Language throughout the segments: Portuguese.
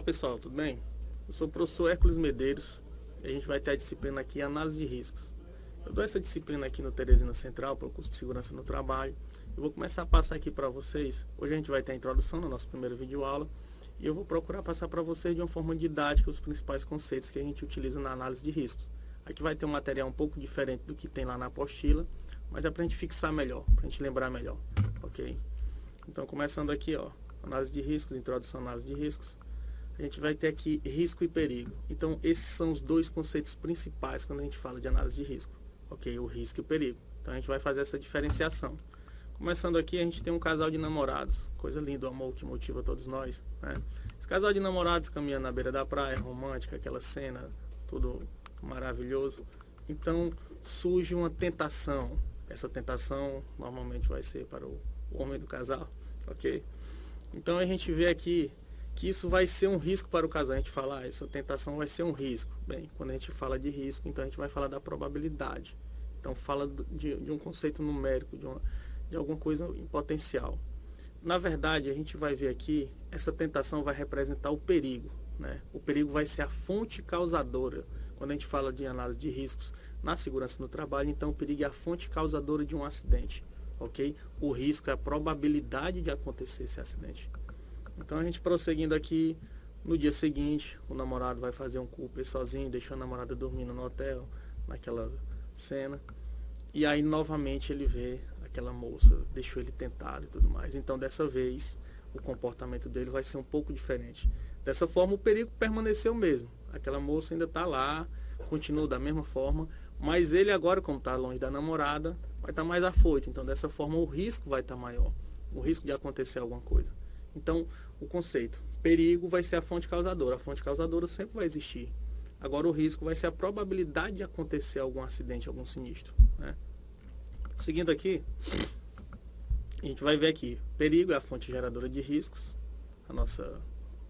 Olá pessoal, tudo bem? Eu sou o professor Hércules Medeiros e a gente vai ter a disciplina aqui Análise de Riscos. Eu dou essa disciplina aqui no Teresina Central para o curso de Segurança no Trabalho. Eu vou começar a passar aqui para vocês. Hoje a gente vai ter a introdução na nossa primeira videoaula e eu vou procurar passar para vocês de uma forma didática os principais conceitos que a gente utiliza na análise de riscos. Aqui vai ter um material um pouco diferente do que tem lá na apostila, mas é para a gente fixar melhor, para a gente lembrar melhor, ok? Então começando aqui, ó, análise de riscos, introdução à análise de riscos. A gente vai ter aqui risco e perigo. Então, esses são os dois conceitos principais quando a gente fala de análise de risco. Ok? O risco e o perigo. Então, a gente vai fazer essa diferenciação. Começando aqui, a gente tem um casal de namorados. Coisa linda, o amor que motiva todos nós. Né? Esse casal de namorados caminhando na beira da praia, romântica, aquela cena, tudo maravilhoso. Então, surge uma tentação. Essa tentação, normalmente, vai ser para o homem do casal. Ok? Então, a gente vê aqui que isso vai ser um risco para o casal. A gente fala, essa tentação vai ser um risco. Bem, quando a gente fala de risco, então a gente vai falar da probabilidade. Então fala de um conceito numérico, de alguma coisa em potencial. Na verdade, a gente vai ver aqui, essa tentação vai representar o perigo. Né? O perigo vai ser a fonte causadora. Quando a gente fala de análise de riscos na segurança no trabalho, então o perigo é a fonte causadora de um acidente. Ok? O risco é a probabilidade de acontecer esse acidente. Então a gente prosseguindo aqui, no dia seguinte, o namorado vai fazer um Cooper sozinho, deixou a namorada dormindo no hotel, naquela cena. E aí novamente ele vê aquela moça, deixou ele tentado e tudo mais. Então dessa vez o comportamento dele vai ser um pouco diferente. Dessa forma o perigo permaneceu mesmo. Aquela moça ainda está lá, continua da mesma forma, mas ele agora, como está longe da namorada, vai estar mais afoito. Então dessa forma o risco vai estar maior, o risco de acontecer alguma coisa. Então, o conceito, perigo vai ser a fonte causadora. A fonte causadora sempre vai existir. Agora, o risco vai ser a probabilidade de acontecer algum acidente, algum sinistro. Né? Seguindo aqui, a gente vai ver aqui, perigo é a fonte geradora de riscos. A nossa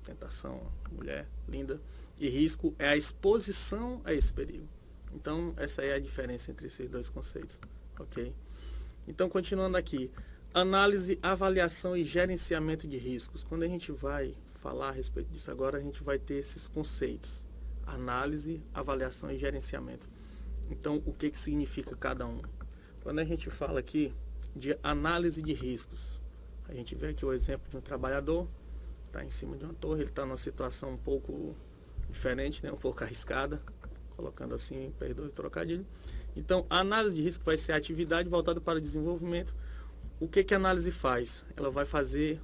tentação, mulher linda. E risco é a exposição a esse perigo. Então, essa é a diferença entre esses dois conceitos. Ok? Então, continuando aqui. Análise, avaliação e gerenciamento de riscos. Quando a gente vai falar a respeito disso agora, a gente vai ter esses conceitos. Análise, avaliação e gerenciamento. Então, o que significa cada um? Quando a gente fala aqui de análise de riscos, a gente vê aqui o exemplo de um trabalhador, está em cima de uma torre, ele está numa situação um pouco diferente, né? Um pouco arriscada, colocando assim, perdoe o trocadilho. Então, a análise de risco vai ser a atividade voltada para o desenvolvimento. O que a análise faz? Ela vai fazer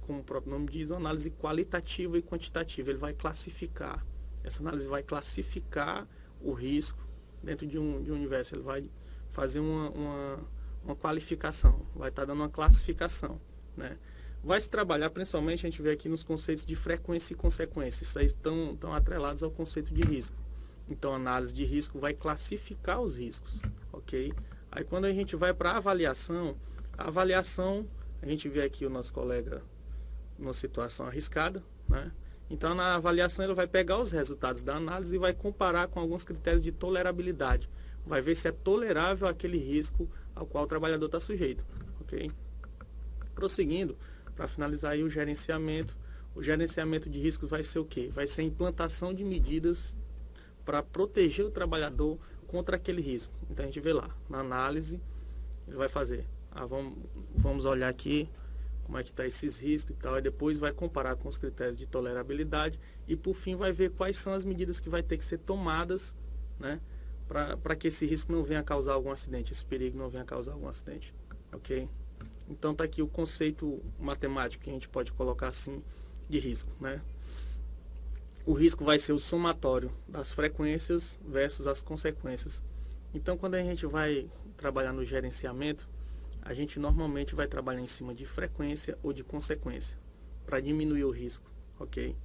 como o próprio nome diz, uma análise qualitativa e quantitativa. Ele vai classificar. Essa análise vai classificar o risco dentro de um universo. Ele vai fazer uma qualificação, vai estar dando uma classificação. Né? Vai se trabalhar, principalmente, a gente vê aqui nos conceitos de frequência e consequência. Isso aí estão atrelados ao conceito de risco. Então, a análise de risco vai classificar os riscos. Ok? Aí quando a gente vai para a avaliação, a gente vê aqui o nosso colega numa situação arriscada, né? Então na avaliação ele vai pegar os resultados da análise e vai comparar com alguns critérios de tolerabilidade. Vai ver se é tolerável aquele risco ao qual o trabalhador está sujeito, ok? Prosseguindo, para finalizar aí o gerenciamento de riscos vai ser o quê? Vai ser a implantação de medidas para proteger o trabalhador contra aquele risco. Então a gente vê lá, na análise, ele vai fazer, vamos olhar aqui como é que está esses riscos e tal, e depois vai comparar com os critérios de tolerabilidade e por fim vai ver quais são as medidas que vai ter que ser tomadas, né, para que esse risco não venha a causar algum acidente, esse perigo não venha a causar algum acidente, ok? Então está aqui o conceito matemático que a gente pode colocar assim de risco, né? O risco vai ser o somatório das frequências versus as consequências. Então, quando a gente vai trabalhar no gerenciamento, a gente normalmente vai trabalhar em cima de frequência ou de consequência, para diminuir o risco, ok?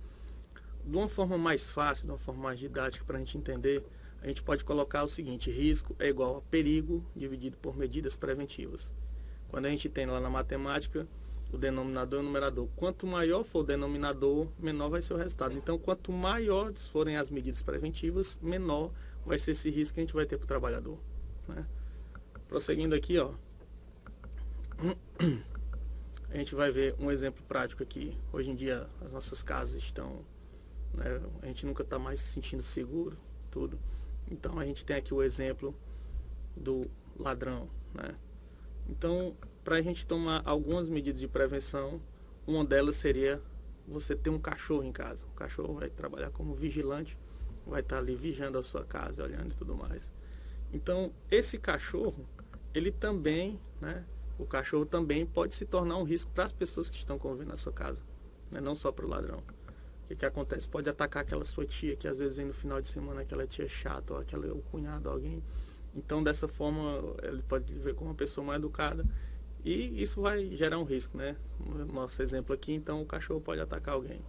De uma forma mais fácil, de uma forma mais didática, para a gente entender, a gente pode colocar o seguinte: risco é igual a perigo dividido por medidas preventivas. Quando a gente tem lá na matemática, o denominador e o numerador. Quanto maior for o denominador, menor vai ser o resultado. Então, quanto maiores forem as medidas preventivas, menor vai ser esse risco que a gente vai ter para o trabalhador. Né? Prosseguindo aqui, ó. a gente vai ver um exemplo prático aqui. Hoje em dia as nossas casas estão, né, a gente nunca está mais se sentindo seguro, tudo. Então a gente tem aqui o exemplo do ladrão, né? Então, para a gente tomar algumas medidas de prevenção, uma delas seria você ter um cachorro em casa. O cachorro vai trabalhar como vigilante, vai estar ali vigiando a sua casa, olhando e tudo mais. Então, esse cachorro, ele também, né, o cachorro também pode se tornar um risco para as pessoas que estão convivendo na sua casa, né, não só para o ladrão. O que acontece? Pode atacar aquela sua tia, que às vezes vem no final de semana, aquela tia chata, ou o cunhado, alguém. Então, dessa forma, ele pode ver como uma pessoa mal educada e isso vai gerar um risco, né? No nosso exemplo aqui, então, o cachorro pode atacar alguém.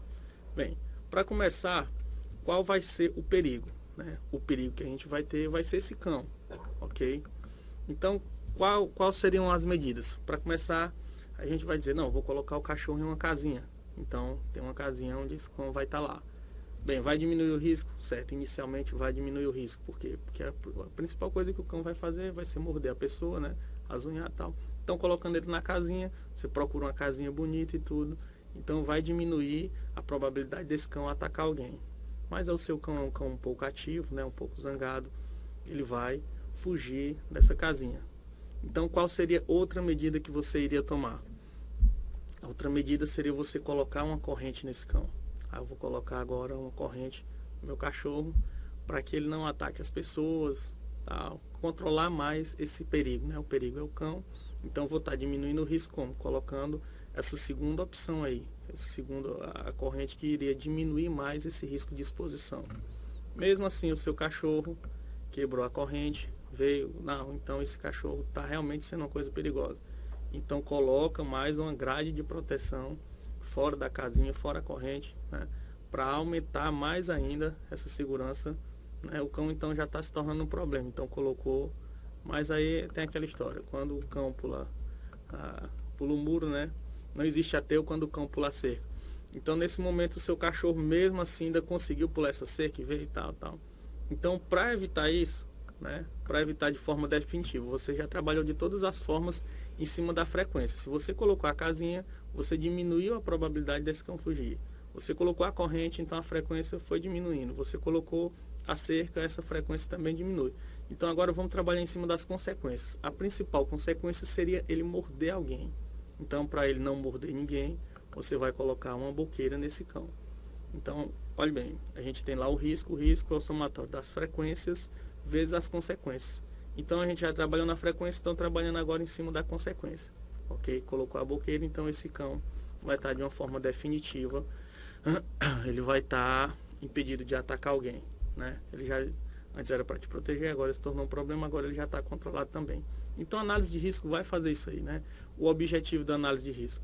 Bem, para começar, qual vai ser o perigo, né? O perigo que a gente vai ter vai ser esse cão, ok? Então, qual seriam as medidas? Para começar, a gente vai dizer, não, vou colocar o cachorro em uma casinha. Então, tem uma casinha onde esse cão vai estar lá. Bem, vai diminuir o risco? Certo, inicialmente vai diminuir o risco. Por quê? Porque a principal coisa que o cão vai fazer vai ser morder a pessoa, né? Azunhar e tal. Então, colocando ele na casinha, você procura uma casinha bonita e tudo. Então, vai diminuir a probabilidade desse cão atacar alguém. Mas ao seu cão é um cão um pouco ativo, né? Um pouco zangado, ele vai fugir dessa casinha. Então, qual seria outra medida que você iria tomar? A outra medida seria você colocar uma corrente nesse cão. Eu vou colocar agora uma corrente no meu cachorro para que ele não ataque as pessoas, tal. Controlar mais esse perigo, né? O perigo é o cão, então vou estar diminuindo o risco como? Colocando essa segunda opção aí, a corrente que iria diminuir mais esse risco de exposição. Mesmo assim, o seu cachorro quebrou a corrente, veio, não, então esse cachorro está realmente sendo uma coisa perigosa. Então coloca mais uma grade de proteção fora da casinha, fora a corrente, né, para aumentar mais ainda essa segurança, né. O cão então já está se tornando um problema, então colocou, mas aí tem aquela história, quando o cão pula o muro, né, não existe ateu quando o cão pula a cerca. Então nesse momento o seu cachorro mesmo assim ainda conseguiu pular essa cerca e veio e tal. Então para evitar isso, né, para evitar de forma definitiva, você já trabalhou de todas as formas em cima da frequência. Se você colocou a casinha, você diminuiu a probabilidade desse cão fugir. Você colocou a corrente, então a frequência foi diminuindo. Você colocou a cerca, essa frequência também diminui. Então agora vamos trabalhar em cima das consequências. A principal consequência seria ele morder alguém. Então, para ele não morder ninguém, você vai colocar uma boqueira nesse cão. Então, olha bem, a gente tem lá o risco é o somatório das frequências vezes as consequências. Então a gente já trabalhou na frequência, então trabalhando agora em cima da consequência. Ok? Colocou a boqueira, então esse cão vai estar de uma forma definitiva, ele vai estar impedido de atacar alguém, né? Ele já antes era para te proteger, agora se tornou um problema, agora ele já está controlado também. Então a análise de risco vai fazer isso aí, né? O objetivo da análise de risco.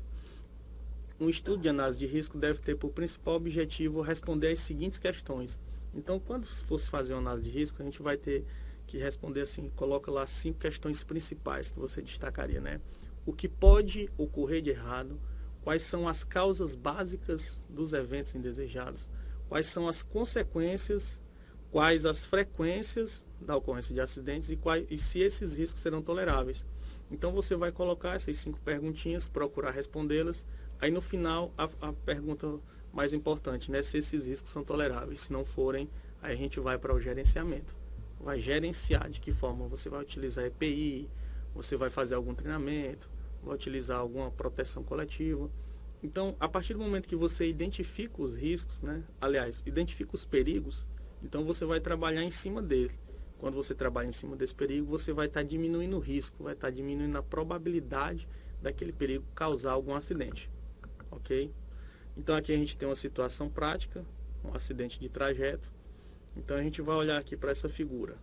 Um estudo de análise de risco deve ter por principal objetivo responder às seguintes questões. Então, quando fosse fazer uma análise de risco, a gente vai ter que responder assim, coloca lá 5 questões principais que você destacaria, né? O que pode ocorrer de errado, quais são as causas básicas dos eventos indesejados, quais são as consequências, quais as frequências da ocorrência de acidentes e se esses riscos serão toleráveis. Então você vai colocar essas 5 perguntinhas, procurar respondê-las, aí no final a pergunta mais importante, né? Se esses riscos são toleráveis, se não forem, aí a gente vai para o gerenciamento. Vai gerenciar de que forma você vai utilizar EPI, você vai fazer algum treinamento, vai utilizar alguma proteção coletiva. Então, a partir do momento que você identifica os riscos, né? Aliás, identifica os perigos, então você vai trabalhar em cima dele. Quando você trabalha em cima desse perigo, você vai estar diminuindo o risco, vai estar diminuindo a probabilidade daquele perigo causar algum acidente. Ok? Então aqui a gente tem uma situação prática, um acidente de trajeto. Então a gente vai olhar aqui para essa figura.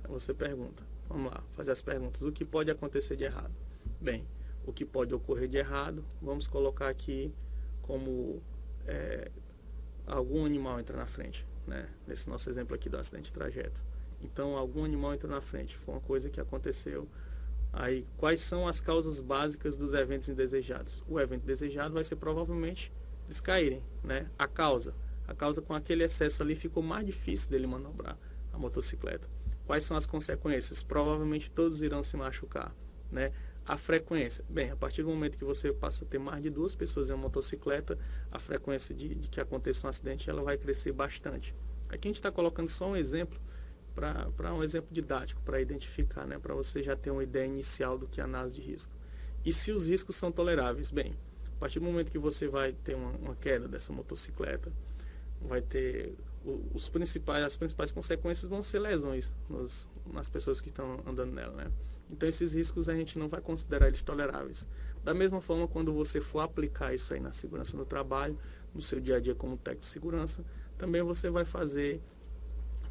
Aí você pergunta, vamos lá, fazer as perguntas. O que pode acontecer de errado? Bem, o que pode ocorrer de errado, vamos colocar aqui como algum animal entra na frente, né? Nesse nosso exemplo aqui do acidente de trajeto. Então algum animal entrou na frente, foi uma coisa que aconteceu. Aí, quais são as causas básicas dos eventos indesejados? O evento desejado vai ser provavelmente eles caírem, né? A causa com aquele excesso ali ficou mais difícil dele manobrar a motocicleta. Quais são as consequências? Provavelmente todos irão se machucar, né? A frequência. Bem, a partir do momento que você passa a ter mais de 2 pessoas em uma motocicleta, a frequência de que aconteça um acidente ela vai crescer bastante. Aqui a gente está colocando só um exemplo, para um exemplo didático, para identificar, né, para você já ter uma ideia inicial do que é análise de risco. E se os riscos são toleráveis? Bem, a partir do momento que você vai ter uma queda dessa motocicleta, vai ter as principais consequências vão ser lesões nas pessoas que estão andando nela, né? Então esses riscos a gente não vai considerar eles toleráveis. Da mesma forma, quando você for aplicar isso aí na segurança no trabalho, no seu dia a dia como técnico de segurança, também você vai fazer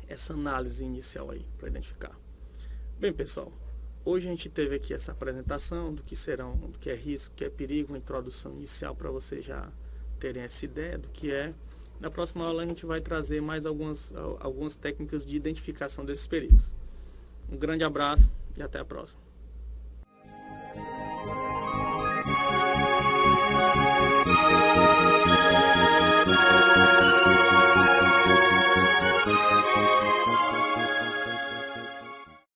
essa análise inicial aí para identificar. Bem, pessoal, hoje a gente teve aqui essa apresentação do que é risco, do que é perigo, uma introdução inicial para vocês já terem essa ideia do que é. Na próxima aula a gente vai trazer mais algumas técnicas de identificação desses perigos. Um grande abraço e até a próxima.